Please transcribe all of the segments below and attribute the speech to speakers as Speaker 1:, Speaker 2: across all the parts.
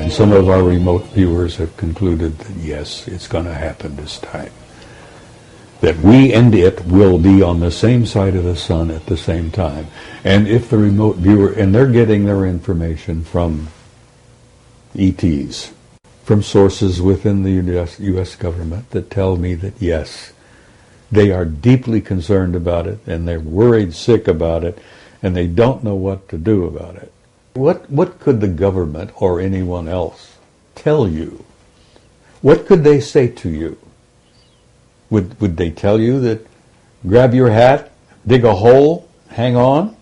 Speaker 1: And some of our remote viewers have concluded that yes, it's going to happen this time. That we and it will be on the same side of the sun at the same time. And if the remote viewer, and they're getting their information from ETs, from sources within the U.S. government that tell me that yes, they are deeply concerned about it, and they're worried sick about it, and they don't know what to do about it. What could the government or anyone else tell you? What could they say to you? Would they tell you that grab your hat, dig a hole, hang on?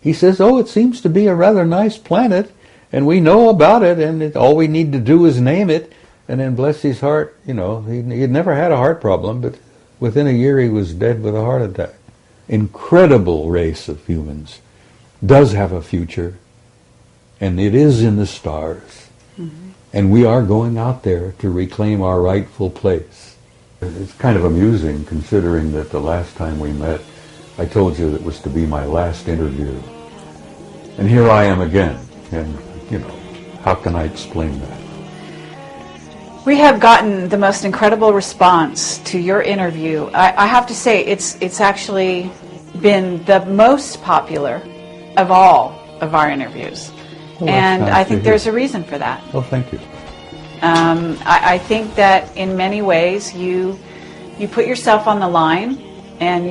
Speaker 1: He says, oh, it seems to be a rather nice planet, and we know about it, and all we need to do is name it. And then bless his heart, you know, he'd never had a heart problem, but within a year he was dead with a heart attack. Incredible race of humans, does have a future, and it is in the stars. Mm-hmm. And we are going out there to reclaim our rightful place. It's kind of amusing considering that the last time we met, I told you that it was to be my last interview. And here I am again, and, you know, how can I explain that?
Speaker 2: We have gotten the most incredible response to your interview. I have to say, it's actually been the most popular of all of our interviews.
Speaker 1: Well,
Speaker 2: and
Speaker 1: nice
Speaker 2: I think there's a reason for that.
Speaker 1: Oh, thank you.
Speaker 2: I think that in many ways you put yourself on the line, and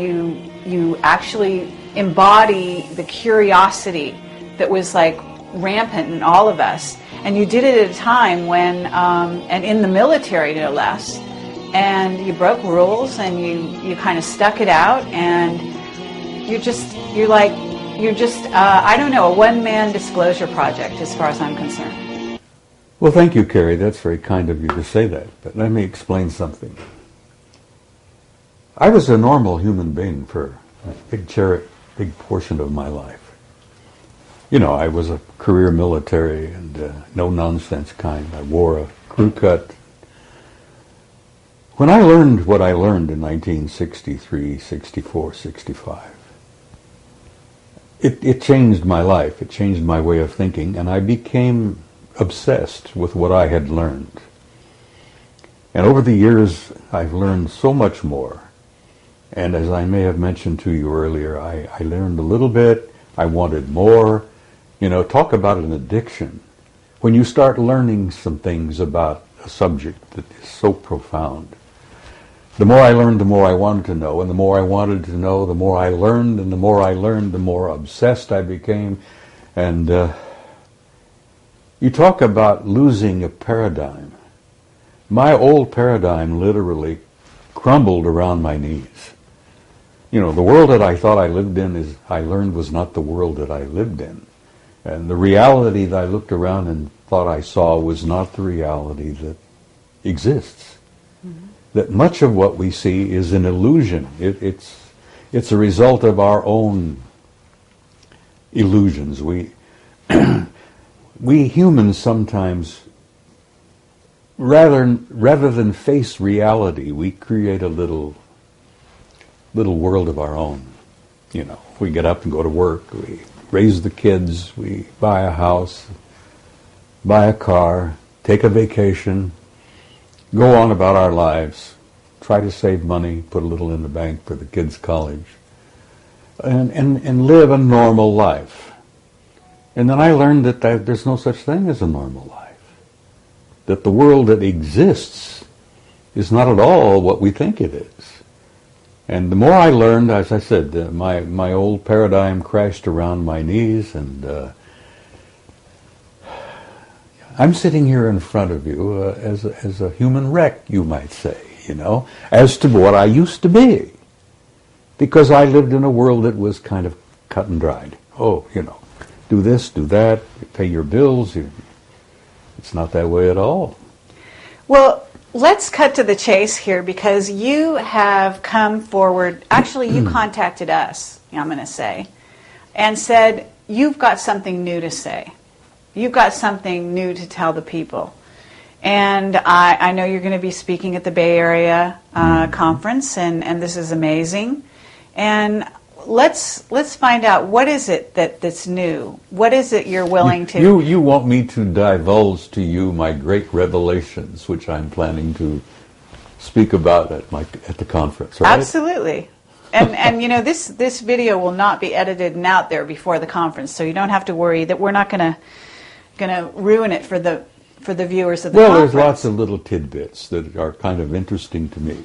Speaker 2: you actually embody the curiosity that was like rampant in all of us. And you did it at a time when, and in the military no less, and you broke rules, and you kind of stuck it out, and you're just I don't know, a one-man disclosure project as far as I'm concerned.
Speaker 1: Well, thank you, Carrie. That's very kind of you to say that. But let me explain something. I was a normal human being for a big portion of my life. You know, I was a career military and no-nonsense kind. I wore a crew cut. When I learned what I learned in 1963, 64, 65, it changed my life. It changed my way of thinking, and I became obsessed with what I had learned. And over the years, I've learned so much more. And as I may have mentioned to you earlier, I learned a little bit. I wanted more. You know, talk about an addiction. When you start learning some things about a subject that is so profound, the more I learned, the more I wanted to know, and the more I wanted to know, the more I learned, and the more I learned, the more obsessed I became. And you talk about losing a paradigm. My old paradigm literally crumbled around my knees. You know, the world that I thought I lived in, I learned was not the world that I lived in. And the reality that I looked around and thought I saw was not the reality that exists. Mm-hmm. That much of what we see is an illusion. It's a result of our own illusions. We humans sometimes, rather than face reality, we create a little world of our own. You know, we get up and go to work, we raise the kids, we buy a house, buy a car, take a vacation, go on about our lives, try to save money, put a little in the bank for the kids' college, and live a normal life. And then I learned that there's no such thing as a normal life. That the world that exists is not at all what we think it is. And the more I learned, as I said, my old paradigm crashed around my knees, and I'm sitting here in front of you as a human wreck, you might say, you know, as to what I used to be. Because I lived in a world that was kind of cut and dried. Oh, you know, do this, do that, pay your bills. It's not that way at all.
Speaker 2: Well, let's cut to the chase here, because you have come forward, actually you contacted us, I'm going to say, and said, you've got something new to say. You've got something new to tell the people. And I know you're going to be speaking at the Bay Area conference, and this is amazing. And let's find out, what is it that's new? What is it you're willing to...
Speaker 1: You want me to divulge to you my great revelations, which I'm planning to speak about at the conference, right?
Speaker 2: Absolutely. And you know, this video will not be edited and out there before the conference, so you don't have to worry that we're not going to ruin it for the viewers of the conference.
Speaker 1: Well, there's lots of little tidbits that are kind of interesting to me.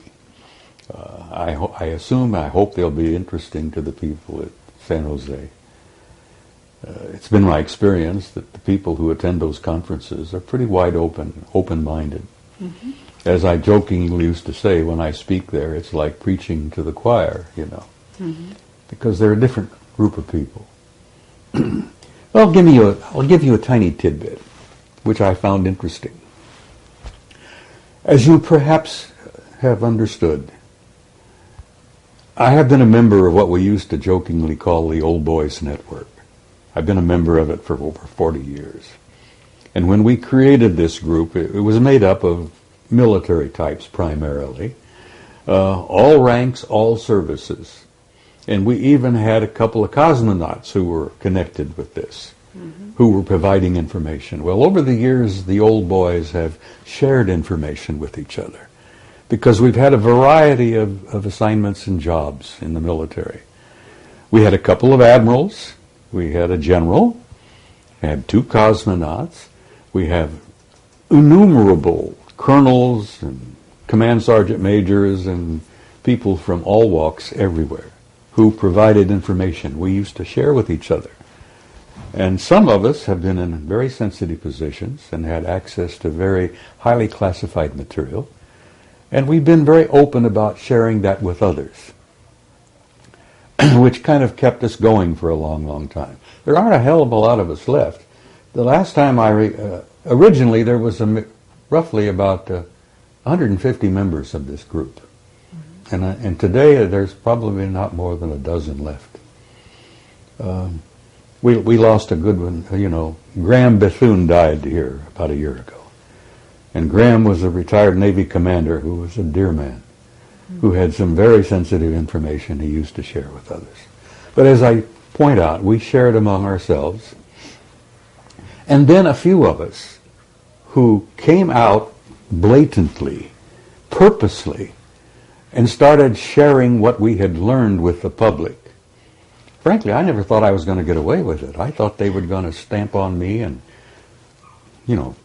Speaker 1: I hope they'll be interesting to the people at San Jose. It's been my experience that the people who attend those conferences are pretty wide open-minded. Mm-hmm. As I jokingly used to say when I speak there, it's like preaching to the choir, you know, mm-hmm. because they're a different group of people. I'll give you a tiny tidbit, which I found interesting. As you perhaps have understood, I have been a member of what we used to jokingly call the Old Boys Network. I've been a member of it for over 40 years. And when we created this group, it was made up of military types primarily, all ranks, all services. And we even had a couple of cosmonauts who were connected with this, mm-hmm. who were providing information. Well, over the years, the old boys have shared information with each other because we've had a variety of assignments and jobs in the military. We had a couple of admirals, we had a general, we had 2 cosmonauts, we have innumerable colonels and command sergeant majors and people from all walks everywhere who provided information we used to share with each other. And some of us have been in very sensitive positions and had access to very highly classified material, and we've been very open about sharing that with others, which kind of kept us going for a long, long time. There aren't a hell of a lot of us left. The last time originally there was roughly about 150 members of this group. Mm-hmm. And today there's probably not more than a dozen left. We lost a good one. You know, Graham Bethune died here about a year ago. And Graham was a retired Navy commander who was a dear man, mm-hmm. who had some very sensitive information he used to share with others. But as I point out, we shared among ourselves. And then a few of us who came out blatantly, purposely, and started sharing what we had learned with the public. Frankly, I never thought I was going to get away with it. I thought they were going to stamp on me and, you know,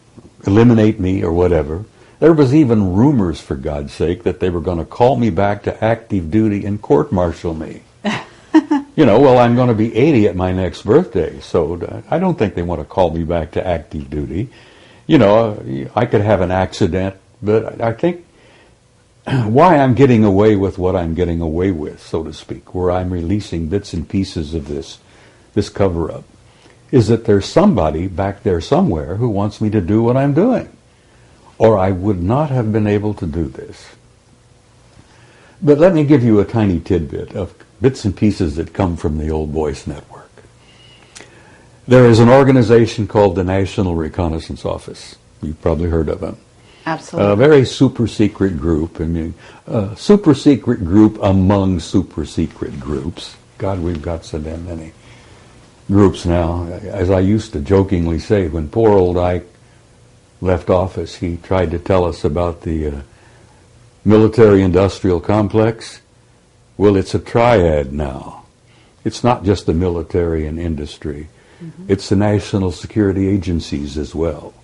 Speaker 1: eliminate me or whatever. There was even rumors, for God's sake, that they were going to call me back to active duty and court-martial me. You know, well, I'm going to be 80 at my next birthday, so I don't think they want to call me back to active duty. You know, I could have an accident, but I think why I'm getting away with what I'm getting away with, so to speak, where I'm releasing bits and pieces of this cover-up, is that there's somebody back there somewhere who wants me to do what I'm doing, or I would not have been able to do this. But let me give you a tiny tidbit of bits and pieces that come from the Old Boys Network. There is an organization called the National Reconnaissance Office. You've probably heard of them.
Speaker 2: Absolutely.
Speaker 1: A very super secret group. I mean, super secret group among super secret groups. God, we've got so damn many groups now. As I used to jokingly say, when poor old Ike left office, he tried to tell us about the military-industrial complex. Well, it's a triad now. It's not just the military and industry. Mm-hmm. It's the national security agencies as well.